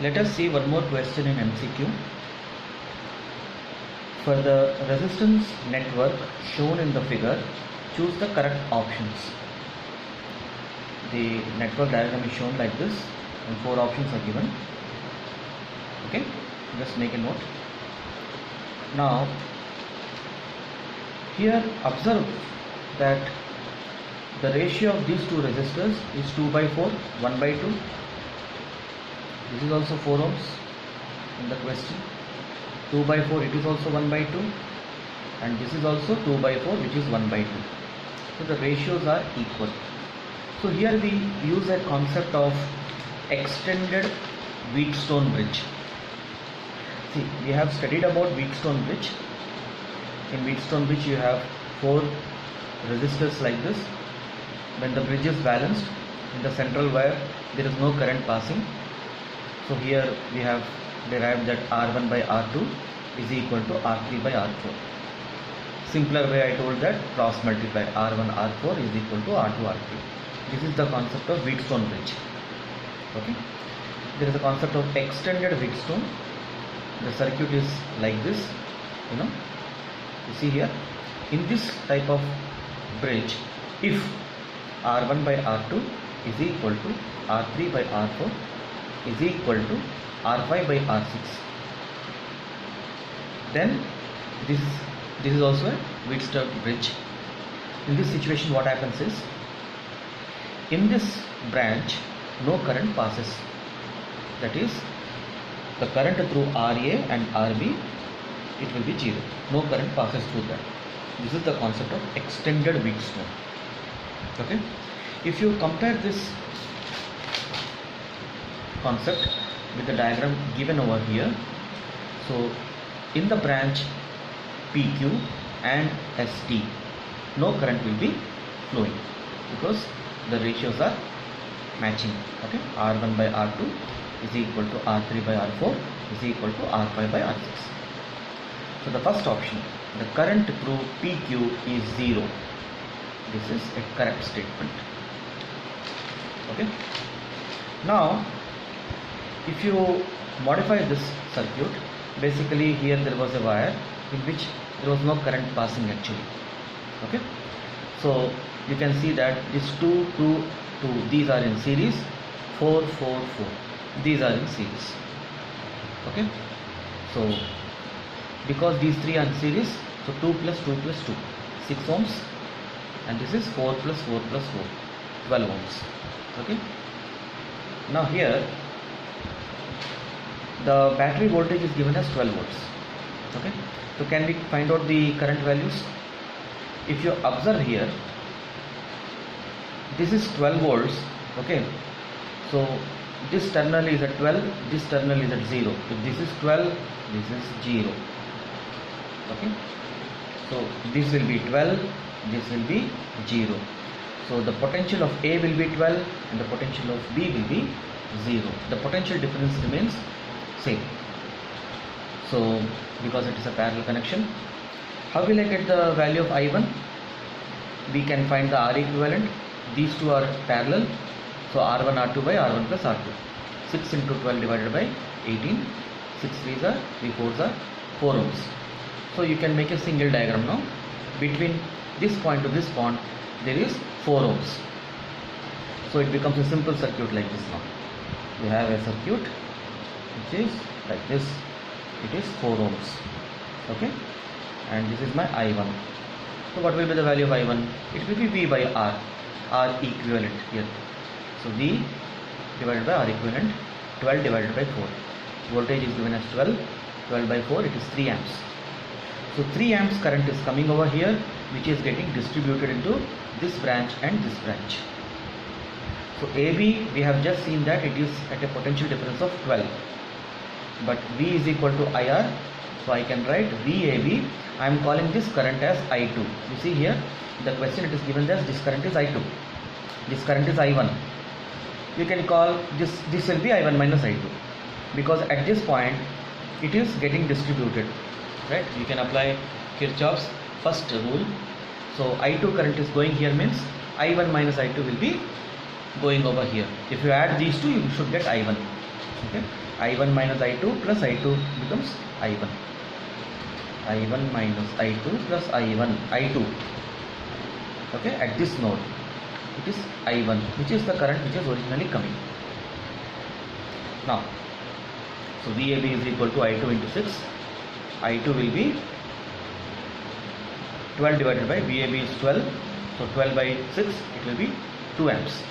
Let us see one more question in MCQ. For the resistance network shown in the figure, choose the correct options. The network diagram is shown like this and 4 options are given. Okay, just make a note. Now here observe that the ratio of these two resistors is 2/4, 1/2. This is also 4 ohms in the question. 2/4, it is also 1/2, and this is also 2/4, which is 1/2. So the ratios are equal. So here we use a concept of extended Wheatstone bridge. See, we have studied about Wheatstone bridge. In Wheatstone bridge you have 4 resistors like this. When the bridge is balanced, in the central wire there is no current passing. So here we have derived that R1 by R2 is equal to R3 by R4. Simpler way I told that cross multiply R1 R4 is equal to R2 R3. This is the concept of Wheatstone bridge. Okay. There is a concept of extended Wheatstone. The circuit is like this. You see here, in this type of bridge, if R1 by R2 is equal to R3 by R4 is equal to R5 by R6, then this is also a Wheatstone bridge. In this situation what happens is, in this branch no current passes, that is the current through RA and RB, it will be 0. No current passes through that. This is the concept of extended Wheatstone. Okay. If you compare this concept with the diagram given over here, so in the branch PQ and ST, no current will be flowing because the ratios are matching. Okay. R1 by R2 is equal to R3 by R4 is equal to R5 by R6. So the first option, the current through PQ is 0. This is a correct statement. Okay. Now if you modify this circuit, basically here there was a wire in which there was no current passing actually. Okay. So you can see that these 2, 2, 2, these are in series, 4, 4, 4, these are in series. Okay. So because these 3 are in series, so 2 plus 2 plus 2, 6 ohms, and this is 4 plus 4 plus 4, 12 ohms. Okay. Now here the battery voltage is given as 12 volts. Okay. So can we find out the current values? If you observe here, this is 12 volts. Okay. So this terminal is at 12, this terminal is at 0. If this is 12, this is 0. Okay. So this will be 12, this will be 0. So the potential of A will be 12 and the potential of B will be 0. The potential difference remains same. So because it is a parallel connection, how will I get the value of I1? We can find the R equivalent. These two are parallel. So R1 R2 by R1 plus R2. 6 into 12 divided by 18. 6 3s are 3 4s are 4 ohms. So you can make a single diagram now. Between this point to this point there is 4 ohms. So it becomes a simple circuit like this now. You have a circuit which is like this. It is 4 ohms. Okay. And this is my I1. So what will be the value of I1? It will be V by R. R equivalent here. So V divided by R equivalent, 12 divided by 4. Voltage is given as 12. 12 by 4, it is 3 amps. So 3 amps current is coming over here, which is getting distributed into this branch and this branch. So AB, we have just seen that it is at a potential difference of 12. But V is equal to IR. So I can write VAB. I am calling this current as I2. You see here, the question it is given as this current is I2. This current is I1. You can call this will be I1 minus I2. Because at this point, it is getting distributed. Right? You can apply Kirchhoff's first rule. So I2 current is going here means I1 minus I2 will be going over here. If you add these two, you should get I1. Okay. I1 minus I2 plus I2 becomes I1. I1 minus I2 plus I2. Okay, at this node it is I1, which is the current which is originally coming. Now, so VAB is equal to I2 into 6. I2 will be 12 divided by VAB is 12. So 12 by 6, it will be 2 amps.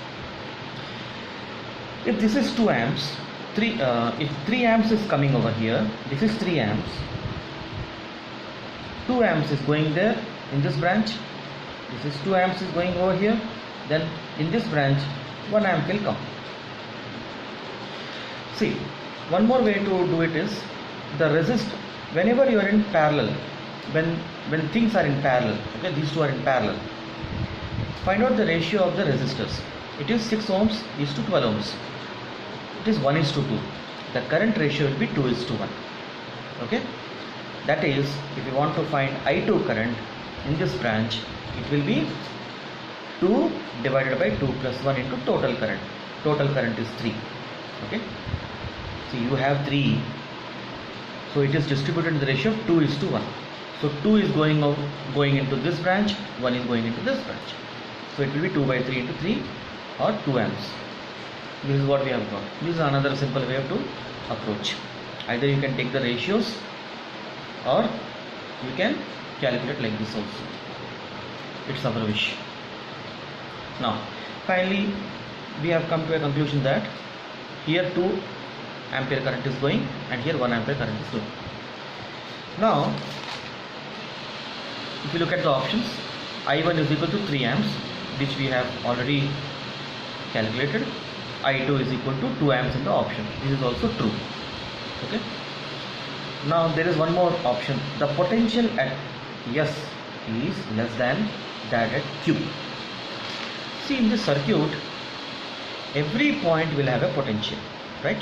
If this is 2 amps, if 3 amps is coming over here, this is 3 amps. 2 amps is going there in this branch. This is 2 amps is going over here. Then in this branch 1 amp will come. See, one more way to do it is the resist. Whenever you are in parallel, when things are in parallel, okay, these two are in parallel, find out the ratio of the resistors. It is 6 ohms is to 12 ohms. It is 1 is to 2. The current ratio will be 2 is to 1. Okay, that is, if you want to find I2 current in this branch, it will be 2 divided by 2 plus 1 into total current. Total current is 3. Okay, so you have 3, so it is distributed in the ratio of 2 is to 1. So 2 is going into this branch, 1 is going into this branch. So it will be 2 by 3 into 3 or 2 amps. This is what we have got. This is another simple way to approach. Either you can take the ratios or you can calculate like this also. It's our wish. Now finally we have come to a conclusion that here 2 ampere current is going and here 1 ampere current is going. Now if you look at the options, I1 is equal to 3 amps, which we have already calculated. I2 is equal to 2 amps in the option. This is also true. Okay, now there is one more option. The potential at S is less than that at Q. See, in this circuit every point will have a potential, right?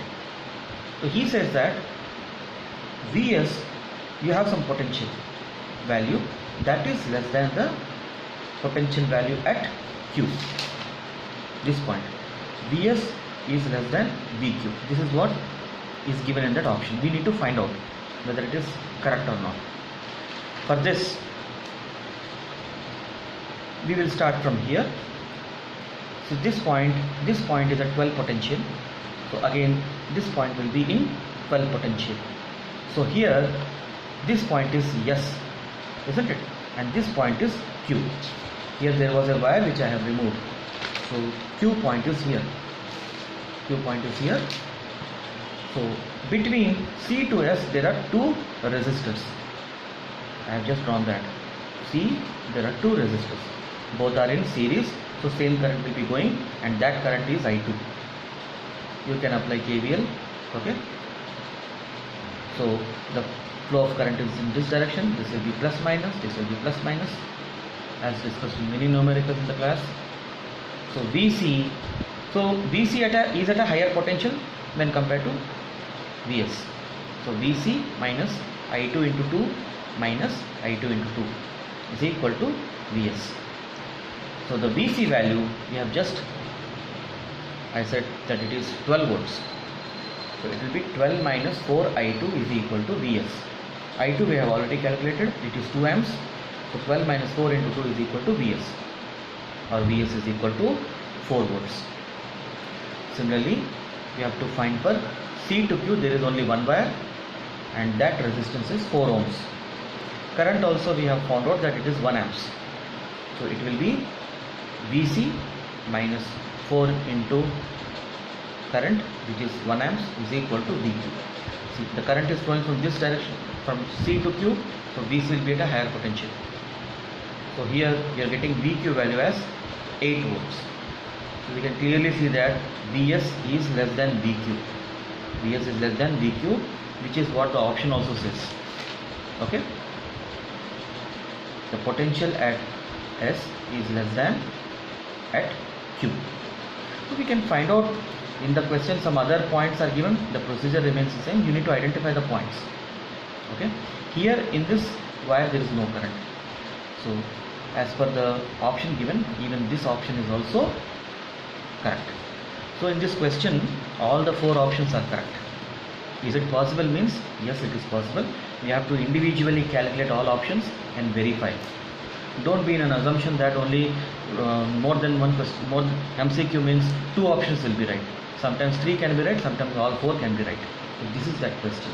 So he says that Vs, you have some potential value that is less than the potential value at Q. This point Vs is less than Vq. This is what is given in that option. We need to find out whether it is correct or not. For this, we will start from here. So this point is at 12 potential. So again this point will be in 12 potential. So here this point is S, isn't it? And this point is Q. Here there was a wire which I have removed. So Q point is here. Q point is here. So between C to S there are 2 resistors. I have just drawn that. See, there are 2 resistors. Both are in series. So same current will be going, and that current is I2. You can apply KVL. Okay. So the flow of current is in this direction. This will be plus minus. This will be plus minus, as discussed in many numericals in the class. So VC. So VC is at a higher potential when compared to Vs. So VC minus I2 into 2 minus I2 into 2 is equal to Vs. So the VC value we have just, I said that it is 12 volts. So it will be 12 minus 4 I2 is equal to Vs. I2 we have already calculated, it is 2 amps. So 12 minus 4 into 2 is equal to Vs, or Vs is equal to 4 volts. Similarly, we have to find for C to Q, there is only one wire and that resistance is 4 ohms. Current also we have found out that it is 1 amps. So it will be VC minus 4 into current, which is 1 amps, is equal to VQ. See, the current is flowing from this direction, from C to Q, so VC will be at a higher potential. So here we are getting VQ value as 8 volts. So we can clearly see that Vs is less than VQ. Vs is less than VQ, which is what the option also says. Okay. The potential at S is less than at Q. So we can find out in the question some other points are given. The procedure remains the same. You need to identify the points. Okay. Here in this wire there is no current. So as per the option given, even this option is also correct. So in this question all the 4 options are correct. Is it possible means yes, it is possible. We have to individually calculate all options and verify. Don't be in an assumption that only more than one question, more MCQ means 2 options will be right. Sometimes 3 can be right, sometimes all 4 can be right. So this is that question.